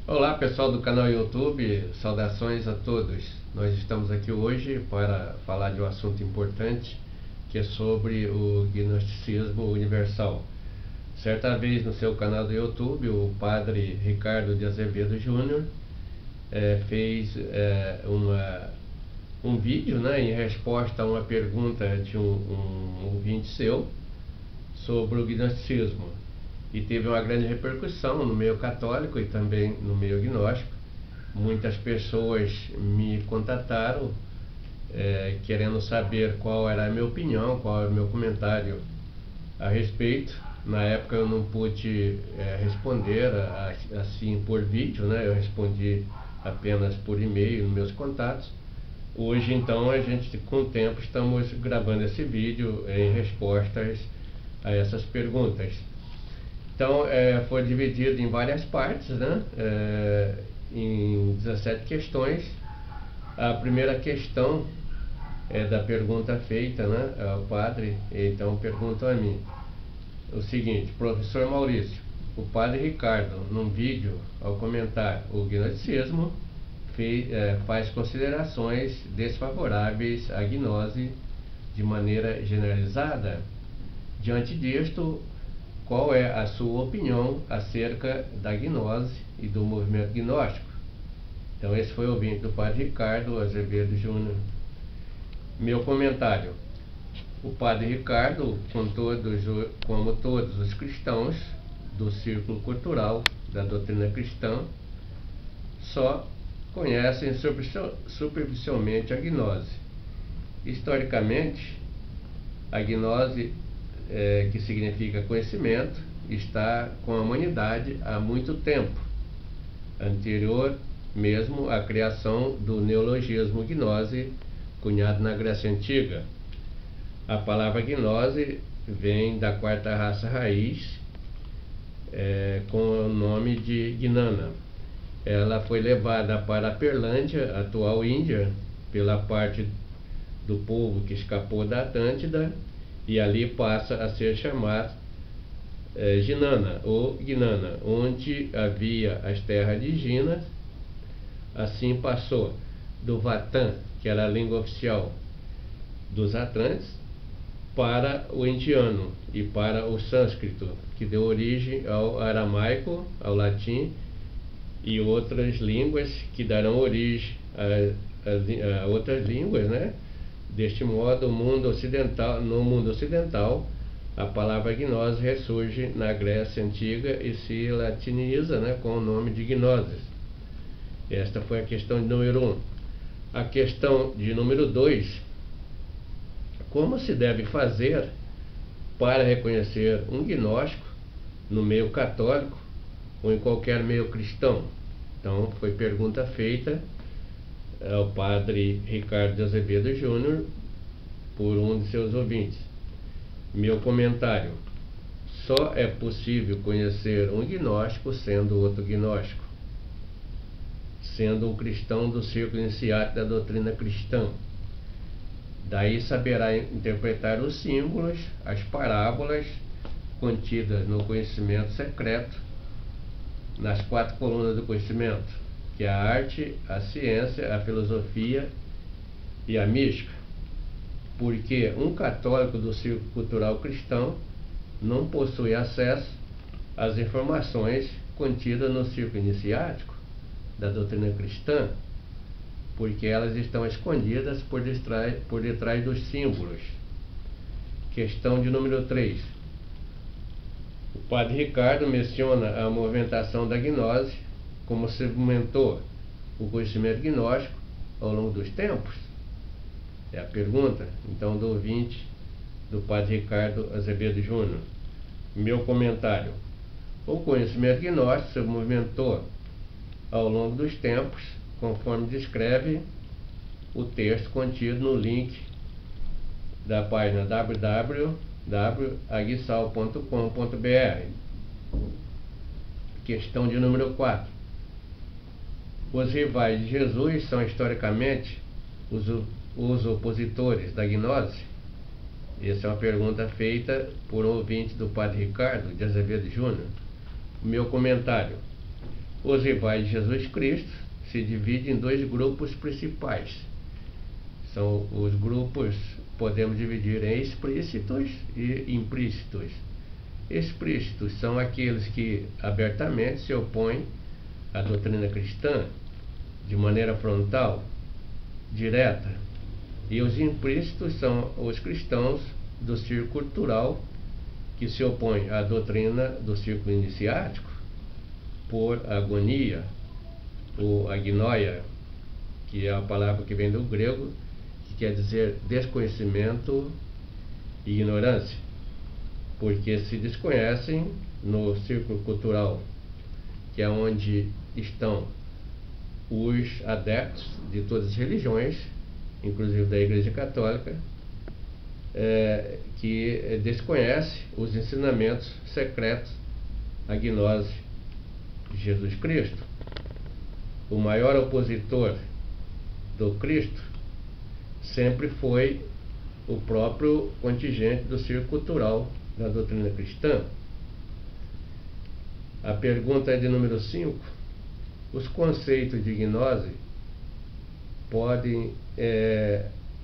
Olá pessoal do canal YouTube, saudações a todos. Nós estamos aqui hoje para falar de um assunto importante que é sobre o gnosticismo universal. Certa vez no seu canal do YouTube, o padre Ricardo de Azevedo Júnior fez um vídeo em resposta a uma pergunta de um ouvinte seu sobre o gnosticismo. E teve uma grande repercussão no meio católico e também no meio gnóstico. Muitas pessoas me contataram querendo saber qual era a minha opinião, qual era o meu comentário a respeito. Na época eu não pude responder assim por vídeo, eu respondi apenas por e-mail nos meus contatos. Hoje então a gente, com o tempo, estamos gravando esse vídeo em respostas a essas perguntas. Então foi dividido em várias partes, em 17 questões. A primeira questão é da pergunta feita ao padre. Então perguntam a mim o seguinte: professor Maurício, o padre Ricardo, num vídeo, ao comentar o gnosticismo, faz considerações desfavoráveis à gnose de maneira generalizada. Diante disto, qual é a sua opinião acerca da gnose e do movimento gnóstico? Então esse foi o ouvinte do padre Ricardo Azevedo Júnior. Meu comentário: o padre Ricardo, como todos os cristãos do círculo cultural da doutrina cristã, só conhecem superficialmente a gnose. Historicamente, a gnose, que significa conhecimento, está com a humanidade há muito tempo, anterior mesmo à criação do neologismo gnose, cunhado na Grécia Antiga. A palavra gnose vem da quarta raça raiz, com o nome de Gnana. Ela foi levada para a Perlândia, atual Índia, pela parte do povo que escapou da Atlântida, e ali passa a ser chamado Ginana ou Gnana, onde havia as terras de Gina. Assim passou do Vatan, que era a língua oficial dos Atlantes, para o indiano e para o sânscrito, que deu origem ao aramaico, ao latim e outras línguas que darão origem a outras línguas, Deste modo, no mundo ocidental, a palavra gnose ressurge na Grécia Antiga e se latiniza com o nome de gnosis. Esta foi a questão de número 1. A questão de número 2: como se deve fazer para reconhecer um gnóstico no meio católico ou em qualquer meio cristão? Então, foi pergunta feita ao padre Ricardo de Azevedo Júnior por um de seus ouvintes. Meu comentário: só é possível conhecer um gnóstico sendo outro gnóstico, sendo um cristão do círculo iniciático da doutrina cristã. Daí saberá interpretar os símbolos, as parábolas contidas no conhecimento secreto, nas 4 colunas do conhecimento, que é a arte, a ciência, a filosofia e a mística. Porque um católico do círculo cultural cristão não possui acesso às informações contidas no círculo iniciático da doutrina cristã, porque elas estão escondidas por detrás dos símbolos. Questão de número 3. O padre Ricardo menciona a movimentação da gnose, como se movimentou o conhecimento gnóstico ao longo dos tempos? É a pergunta, então, do ouvinte do padre Ricardo Azevedo Júnior. Meu comentário: o conhecimento gnóstico se movimentou ao longo dos tempos, conforme descreve o texto contido no link da página www.aguissal.com.br. Questão de número 4. Os rivais de Jesus são historicamente os opositores da gnose? Essa é uma pergunta feita por um ouvinte do padre Ricardo de Azevedo Júnior. Meu comentário: Os rivais de Jesus Cristo se dividem em dois grupos principais. São os grupos, podemos dividir em explícitos e implícitos. Explícitos são aqueles que abertamente se opõem à doutrina cristã de maneira frontal, direta. E os implícitos são os cristãos do círculo cultural que se opõem à doutrina do círculo iniciático por agonia, ou agnoia, que é a palavra que vem do grego, que quer dizer desconhecimento e ignorância, porque se desconhecem no círculo cultural, que é onde estão os adeptos de todas as religiões, inclusive da Igreja Católica, que desconhece os ensinamentos secretos a gnose de Jesus Cristo. O maior opositor do Cristo sempre foi o próprio contingente do círculo cultural da doutrina cristã. A pergunta é de número 5. Os conceitos de gnose podem,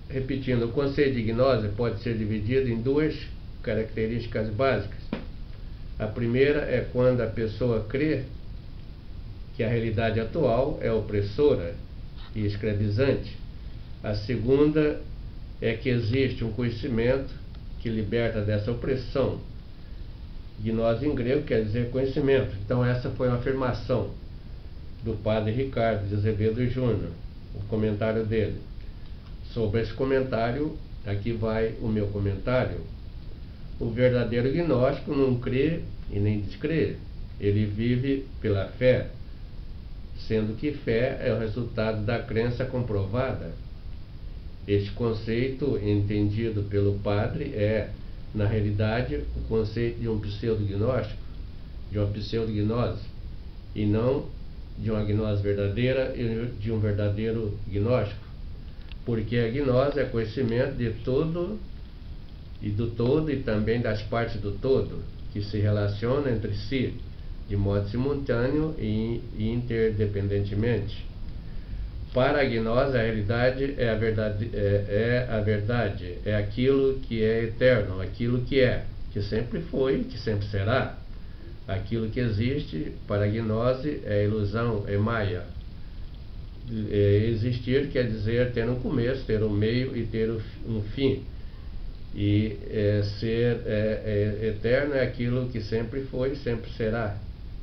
repetindo, o conceito de gnose pode ser dividido em duas características básicas. A primeira é quando a pessoa crê que a realidade atual é opressora e escravizante. A segunda é que existe um conhecimento que liberta dessa opressão. Gnose em grego quer dizer conhecimento. Então essa foi uma afirmação do padre Ricardo de Azevedo Júnior, o comentário dele. Sobre esse comentário, aqui vai o meu comentário. O verdadeiro gnóstico não crê e nem descrê. Ele vive pela fé, sendo que fé é o resultado da crença comprovada. Este conceito, entendido pelo padre, é, na realidade, o conceito de um pseudo-gnóstico, de uma pseudo-gnose, e não de uma gnose verdadeira e de um verdadeiro gnóstico. Porque a gnose é conhecimento de tudo e do todo e também das partes do todo, que se relacionam entre si de modo simultâneo e interdependentemente. Para a gnose, a realidade é a verdade, é aquilo que é eterno, aquilo que sempre foi, que sempre será. Aquilo que existe para a gnose é ilusão, é maia. Existir quer dizer ter um começo, ter um meio e ter um fim. E ser eterno é aquilo que sempre foi, sempre será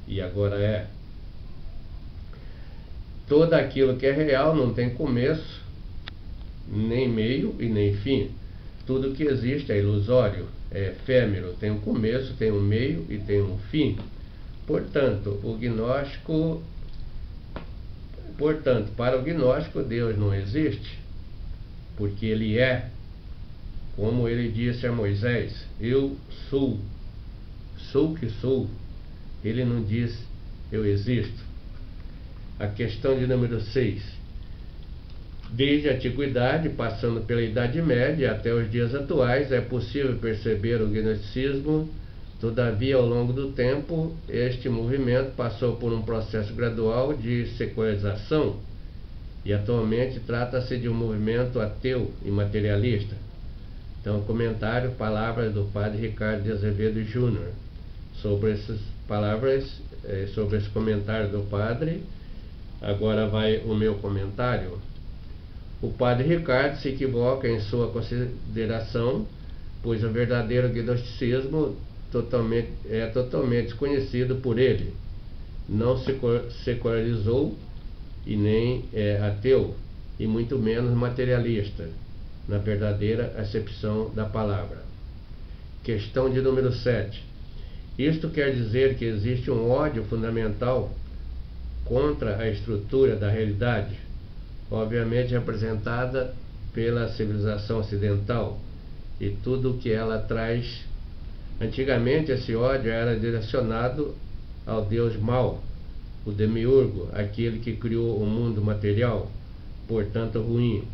e agora é. Tudo aquilo que é real não tem começo, nem meio e nem fim. Tudo que existe é ilusório, é efêmero, tem um começo, tem um meio e tem um fim. Portanto, para o gnóstico, Deus não existe, porque Ele é, como Ele disse a Moisés, eu sou que sou. Ele não diz eu existo. A questão de número 6. Desde a antiguidade, passando pela Idade Média até os dias atuais, é possível perceber o gnosticismo. Todavia, ao longo do tempo, este movimento passou por um processo gradual de secularização e atualmente trata-se de um movimento ateu e materialista. Então, comentário, palavras do padre Ricardo de Azevedo Júnior. Sobre essas palavras, sobre esse comentário do padre, agora vai o meu comentário. O padre Ricardo se equivoca em sua consideração, pois o verdadeiro gnosticismo é totalmente desconhecido por ele. Não se secularizou e nem é ateu, e muito menos materialista, na verdadeira acepção da palavra. Questão de número 7. Isto quer dizer que existe um ódio fundamental contra a estrutura da realidade, obviamente representada pela civilização ocidental e tudo o que ela traz. Antigamente esse ódio era direcionado ao Deus mau, o demiurgo, aquele que criou o mundo material, portanto ruim.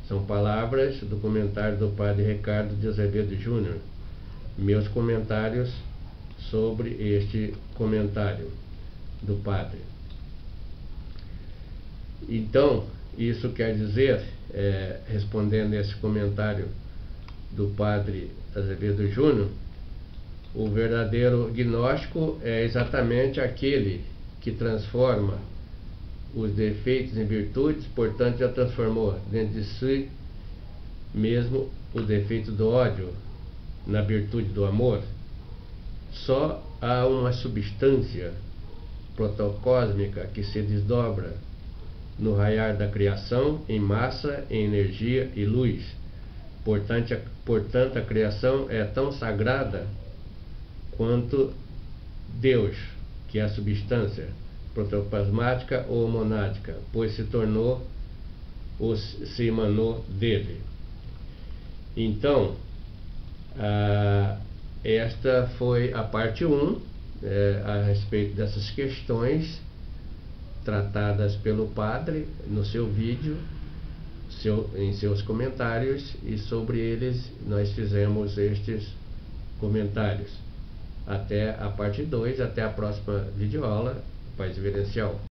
São palavras do comentário do padre Ricardo de Azevedo Júnior. Meus comentários sobre este comentário do padre. Então, isso quer dizer, respondendo esse comentário do padre Azevedo Júnior, o verdadeiro gnóstico é exatamente aquele que transforma os defeitos em virtudes, portanto já transformou dentro de si mesmo o defeito do ódio na virtude do amor. Só há uma substância protocósmica que se desdobra no raiar da criação em massa, em energia e luz. Portanto, a criação é tão sagrada quanto Deus, que é a substância protoplasmática ou monádica, pois se tornou ou se emanou dele. Então, esta foi a parte 1 a respeito dessas questões tratadas pelo padre no seu vídeo, em seus comentários, e sobre eles nós fizemos estes comentários. Até a parte 2, até a próxima videoaula. Paz Reverencial.